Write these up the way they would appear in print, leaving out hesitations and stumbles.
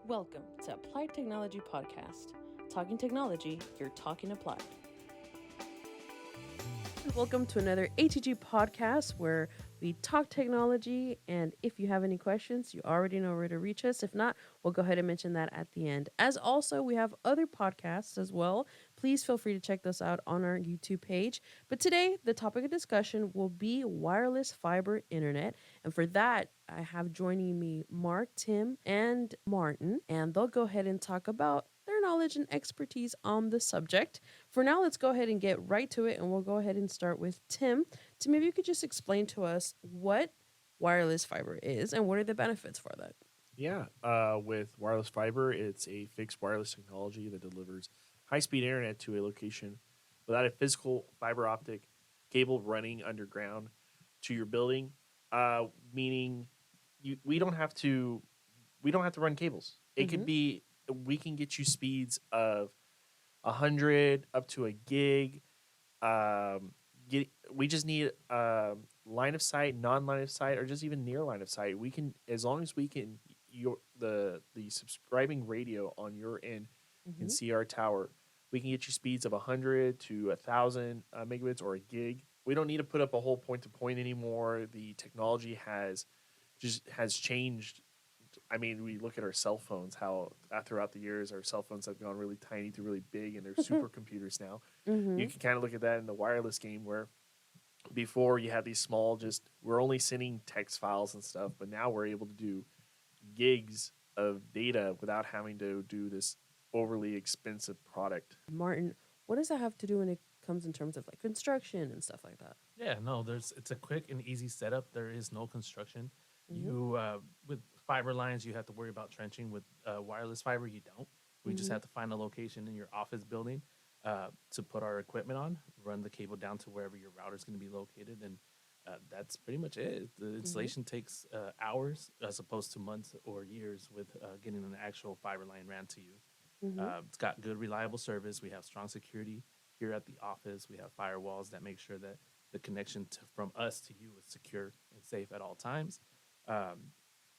Welcome to Applied Technology Podcast. Talking technology, you're talking applied. Welcome to another ATG Podcast where we talk technology. And if you have any questions, you already know where to reach us. If not, we'll go ahead and mention that at the end. As also, we have other podcasts as well. Please feel free to check those out on our YouTube page. But today, the topic of discussion will be wireless fiber internet. And for that, I have joining me Mark, Tim, and Martin. And they'll go ahead and talk about their knowledge and expertise on the subject. For now, let's go ahead and get right to it, and we'll go ahead and start with Tim. Tim, maybe you could just explain to us what wireless fiber is and what are the benefits for that? Yeah, with wireless fiber, it's a fixed wireless technology that delivers high-speed internet to a location without a physical fiber optic cable running underground to your building. Meaning, we don't have to run cables. It could be we can get you speeds of 100 up to a gig. We just need line of sight, non-line of sight, or just even near line of sight. We can, as long as we can, the subscribing radio on your end can see our tower. We can get you speeds of 100 to 1,000 megabits or a gig. We don't need to put up a whole point-to-point anymore. The technology has changed. I mean, we look at our cell phones, how throughout the years our cell phones have gone really tiny to really big, and they're supercomputers now. You can kind of look at that in the wireless game where before you had these small, we're only sending text files and stuff, but now we're able to do gigs of data without having to do this overly expensive product. Martin, what does that have to do when it comes in terms of like construction and stuff like that? Yeah, no, it's a quick and easy setup. There is no construction. You with fiber lines, you have to worry about trenching. With wireless fiber, you don't. We just have to find a location in your office building to put our equipment on, run the cable down to wherever your router is going to be located, and that's pretty much it. The installation takes hours as opposed to months or years with getting an actual fiber line ran to you. It's got good, reliable service. We have strong security here at the office. We have firewalls that make sure that the connection from us to you is secure and safe at all times.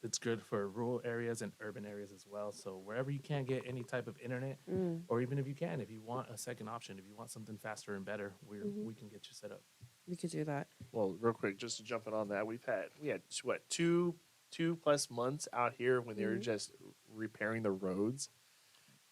It's good for rural areas and urban areas as well. So wherever you can't get any type of internet, or even if you want a second option, if you want something faster and better, we can get you set up. We could do that. Well, real quick, just to jump in on that, we had what two plus months out here when they were just repairing the roads,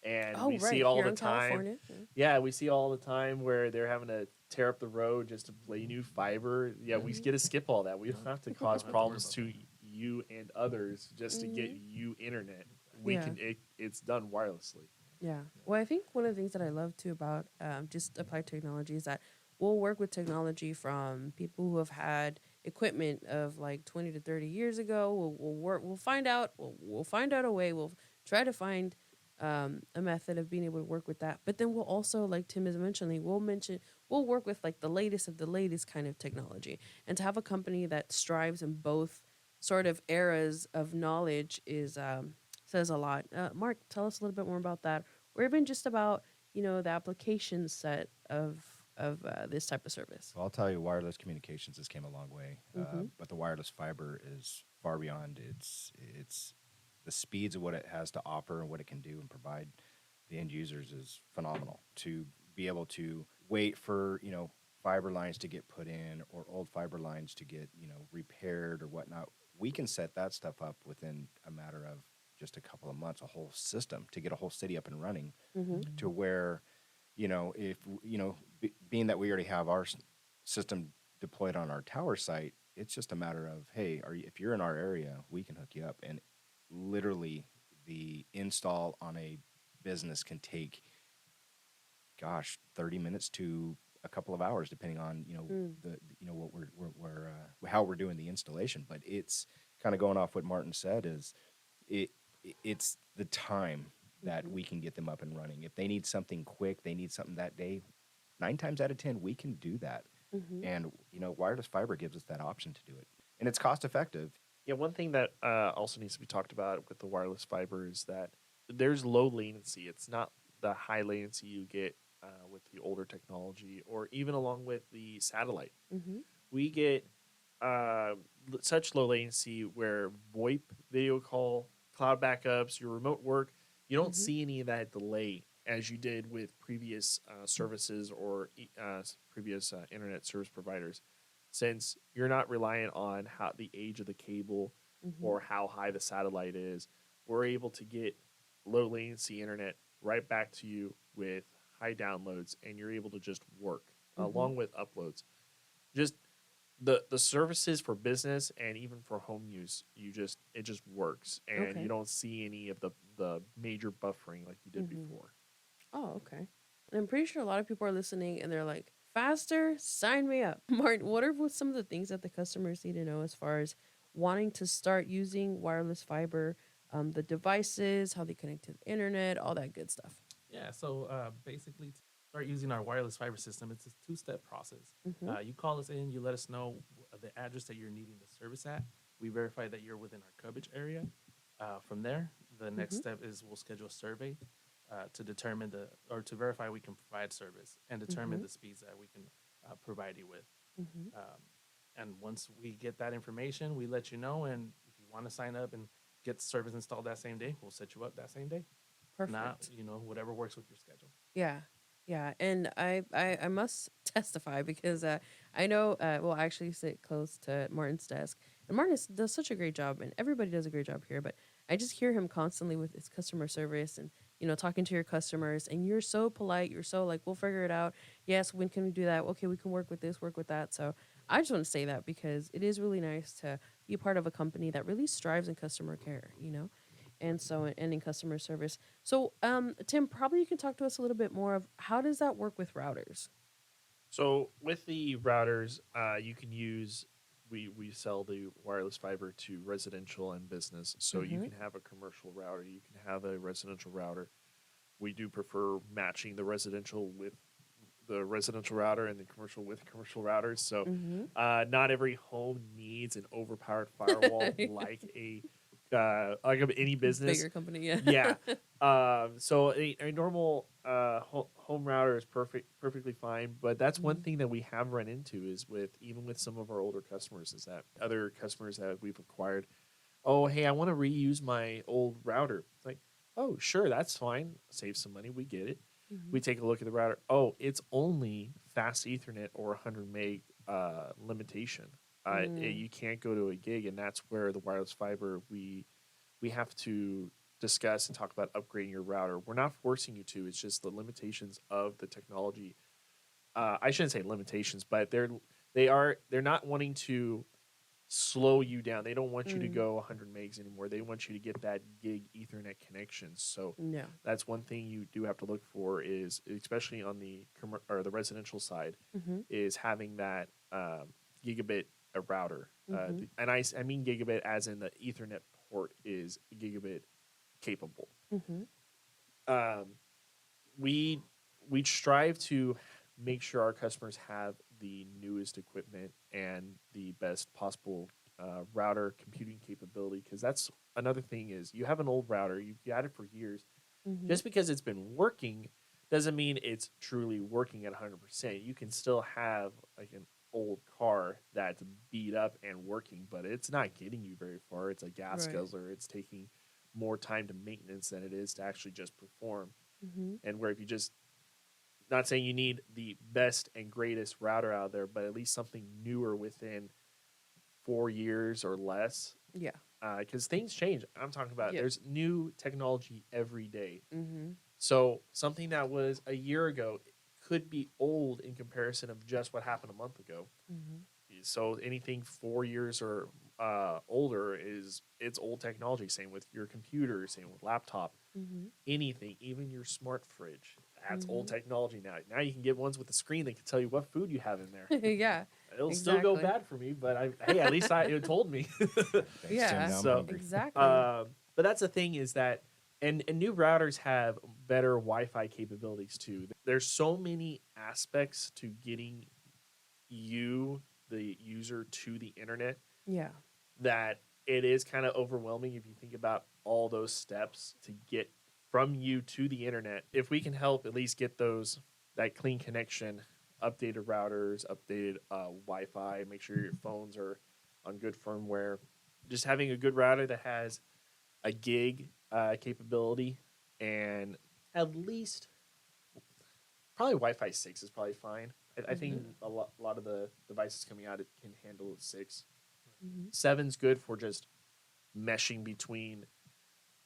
and we see all here the in time. California. Yeah, we see all the time where they're having to tear up the road just to lay new fiber. Yeah, we get to skip all that. We don't have to cause problems to you and others just to get you internet. We can. It's done wirelessly. Yeah. Well, I think one of the things that I love too about just applied technology is that we'll work with technology from people who have had equipment of like 20 to 30 years ago. We'll find out a way. We'll try to find a method of being able to work with that. But then we'll also, like Tim is mentioning, we'll work with like the latest of the latest kind of technology. And to have a company that strives in both sort of eras of knowledge is says a lot. Mark, tell us a little bit more about that, or even just about the application set of this type of service. Well, I'll tell you, wireless communications has came a long way, but the wireless fiber is far beyond. It's the speeds of what it has to offer and what it can do and provide the end users is phenomenal. To be able to wait for fiber lines to get put in or old fiber lines to get repaired or whatnot, we can set that stuff up within a matter of just a couple of months, a whole system to get a whole city up and running to where, if, being that we already have our system deployed on our tower site, it's just a matter of, hey, if you're in our area, we can hook you up. And literally the install on a business can take, 30 minutes to a couple of hours, depending on, what we're how we're doing the installation. But it's kind of going off what Martin said is it's the time that we can get them up and running. If they need something quick, they need something that day, 9 times out of 10, we can do that. And, wireless fiber gives us that option to do it. And it's cost effective. Yeah, one thing that also needs to be talked about with the wireless fiber is that there's low latency. It's not the high latency you get with the older technology or even along with the satellite. We get such low latency where VoIP video call cloud backups, your remote work, you don't Mhm. see any of that delay as you did with previous services or previous internet service providers, since you're not reliant on how the age of the cable Mhm. or how high the satellite is. We're able to get low latency internet right back to you with high downloads, and you're able to just work Mhm. along with uploads. Just the services for business and even for home use, it just works, and you Okay. don't see any of the major buffering like you did Mhm. before. Oh, okay. And I'm pretty sure a lot of people are listening and they're like, faster, sign me up. Martin, what are some of the things that the customers need to know as far as wanting to start using wireless fiber, the devices, how they connect to the internet, all that good stuff? Yeah, so basically, to start using our wireless fiber system, it's a two-step process. Mm-hmm. You call us in, you let us know the address that you're needing the service at. We verify that you're within our coverage area. From there, the next Mm-hmm. step is we'll schedule a survey to determine to verify we can provide service and determine Mm-hmm. the speeds that we can provide you with. Mm-hmm. Um, and once we get that information, we let you know. And if you want to sign up and get service installed that same day, we'll set you up that same day. Not, Perfect. whatever works with your schedule. Yeah. Yeah. And I must testify because I know, well, I actually sit close to Martin's desk. And Martin does such a great job, and everybody does a great job here. But I just hear him constantly with his customer service and, talking to your customers. And you're so polite. You're so like, we'll figure it out. Yes. When can we do that? Okay. We can work with this, work with that. So I just want to say that because it is really nice to be a part of a company that really strives in customer care. And so, and in customer service. So, Tim, probably you can talk to us a little bit more of how does that work with routers? So with the routers, you can use we sell the wireless fiber to residential and business. So you Mm-hmm. can have a commercial router, you can have a residential router. We do prefer matching the residential with the residential router and the commercial with commercial routers. So Mm-hmm. not every home needs an overpowered firewall like of any business. Bigger company, yeah. Yeah. So a normal home router is perfectly fine, but that's one Mm-hmm. thing that we have run into is even with some of our older customers is that other customers that we've acquired, oh hey, I want to reuse my old router. It's like, oh sure, that's fine. Save some money. We get it. Mm-hmm. We take a look at the router. Oh, it's only fast Ethernet or 100 meg limitation. You can't go to a gig, and that's where the wireless fiber we have to discuss and talk about upgrading your router. We're not forcing you to. It's just the limitations of the technology. I shouldn't say limitations, but they're not wanting to slow you down. They don't want you to Mm. go 100 megs anymore. They want you to get that gig Ethernet connection. So Yeah. that's one thing you do have to look for is especially on the or the residential side Mm-hmm. is having that gigabit router. Mm-hmm. And I mean gigabit as in the Ethernet port is gigabit capable. Mm-hmm. Um, we we strive to make sure our customers have the newest equipment and the best possible router computing capability because that's another thing is you have an old router you've got it for years Mm-hmm. just because it's been working doesn't mean it's truly working at 100%. You can still have like an old car that's beat up and working, but it's not getting you very far. It's a gas Right. guzzler. It's taking more time to maintenance than it is to actually just perform. Mm-hmm. And where if you just not saying you need the best and greatest router out there, but at least something newer within 4 years or less. Yeah. Because things change. I'm talking about Yep. there's new technology every day. Mm-hmm. So something that was a year ago could be old in comparison of just what happened a month ago. Mm-hmm. So anything 4 years or older it's old technology. Same with your computer, same with laptop, Mm-hmm. anything, even your smart fridge. That's old Mhm. technology now. Now you can get ones with a screen that can tell you what food you have in there. Yeah. It'll still go Exactly. bad for me, but at least it told me. Thanks, Yeah. Tim. Now I'm So, hungry. Exactly. But that's the thing is that, and new routers have better Wi-Fi capabilities too. There's so many aspects to getting you, the user, to the internet Yeah. that it is kind of overwhelming if you think about all those steps to get from you to the internet. If we can help at least get that clean connection, updated routers, updated Wi-Fi, make sure your phones are on good firmware, just having a good router that has a gig capability, and at least probably Wi-Fi 6 is probably fine. I think a lot of the devices coming out, it can handle 6. 7's good for just meshing between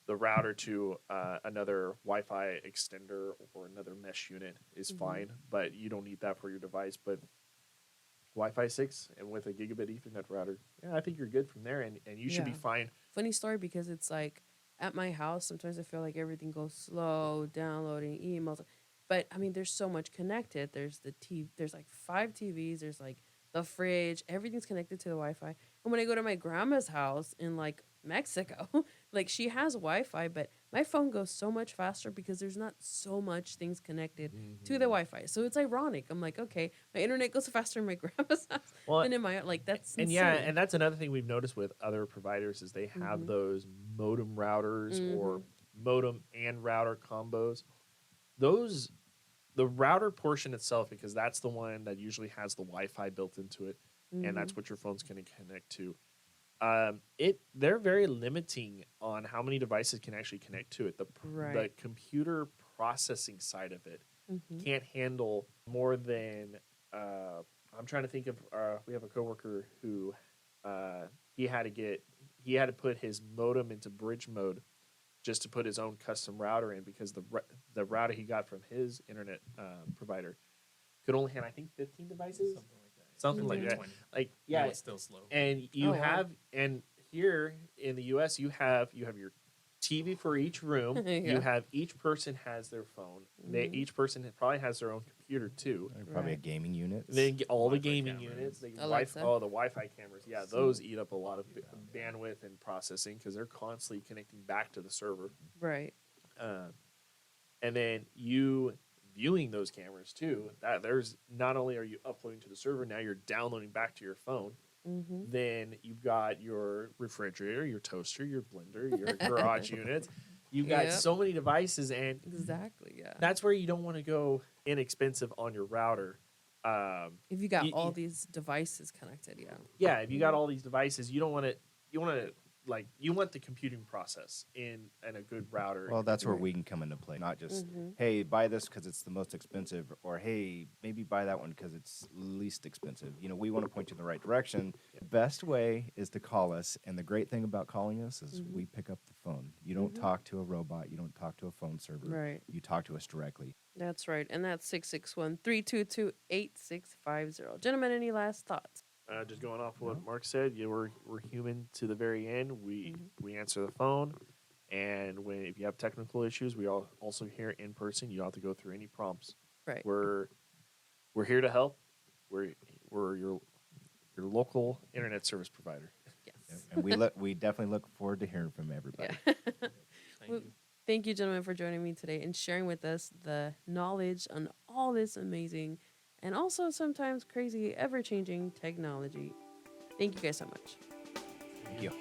the router to another Wi-Fi extender or another mesh unit is fine, but you don't need that for your device. But Wi-Fi 6 and with a gigabit Ethernet router, yeah, I think you're good from there, and you should be fine. Funny story, because it's like at my house, sometimes I feel like everything goes slow, downloading emails. But I mean, there's so much connected. There's there's like 5 TVs. There's like the fridge. Everything's connected to the Wi-Fi. And when I go to my grandma's house in like Mexico, like she has Wi-Fi, but my phone goes so much faster because there's not so much things connected to the Wi-Fi. So it's ironic. I'm like, okay, my internet goes faster in my grandma's house than in my, like, that's and insane. and that's another thing we've noticed with other providers is they have those modem routers or modem and router combos. Those, the router portion itself, because that's the one that usually has the Wi-Fi built into it, and that's what your phone's going to connect to. They're very limiting on how many devices can actually connect to it. The computer processing side of it can't handle more than I'm trying to think of. We have a coworker who he had to put his modem into bridge mode just to put his own custom router in, because the router he got from his internet provider could only handle, I think, 15 devices. Something like that. 20. Like, Yeah, it's still slow. And you and here in the U.S. you have your TV for each room. You have each person has their phone. Each person probably has their own computer too. Probably a gaming unit. Then get all the Wi-Fi gaming cameras. units. The Alexa. Wi-Fi cameras. Yeah, those eat up a lot of bandwidth and processing because they're constantly connecting back to the server. Right. And then you viewing those cameras too. That there's not only are you uploading to the server, now you're downloading back to your phone. Then you've got your refrigerator, your toaster, your blender, your garage units. You've got so many devices, and that's where you don't want to go inexpensive on your router. If you got all these devices connected, if you got all these devices, you don't want to. You want the computing process in a good router. Well, that's where we can come into play. Not just, hey, buy this because it's the most expensive, or hey, maybe buy that one because it's least expensive. You know, we want to point you in the right direction. Best way is to call us. And the great thing about calling us is we pick up the phone. You don't talk to a robot. You don't talk to a phone server. Right. You talk to us directly. That's right. And that's 661-322-8650. Gentlemen, any last thoughts? Just going off what Mark said, we're human to the very end. We answer the phone, and if you have technical issues, we are also here in person. You don't have to go through any prompts. Right. We're here to help. We're your local internet service provider. Yes. And we definitely look forward to hearing from everybody. Thank you, gentlemen, for joining me today and sharing with us the knowledge on all this amazing and also sometimes crazy, ever-changing technology. Thank you guys so much. Thank you.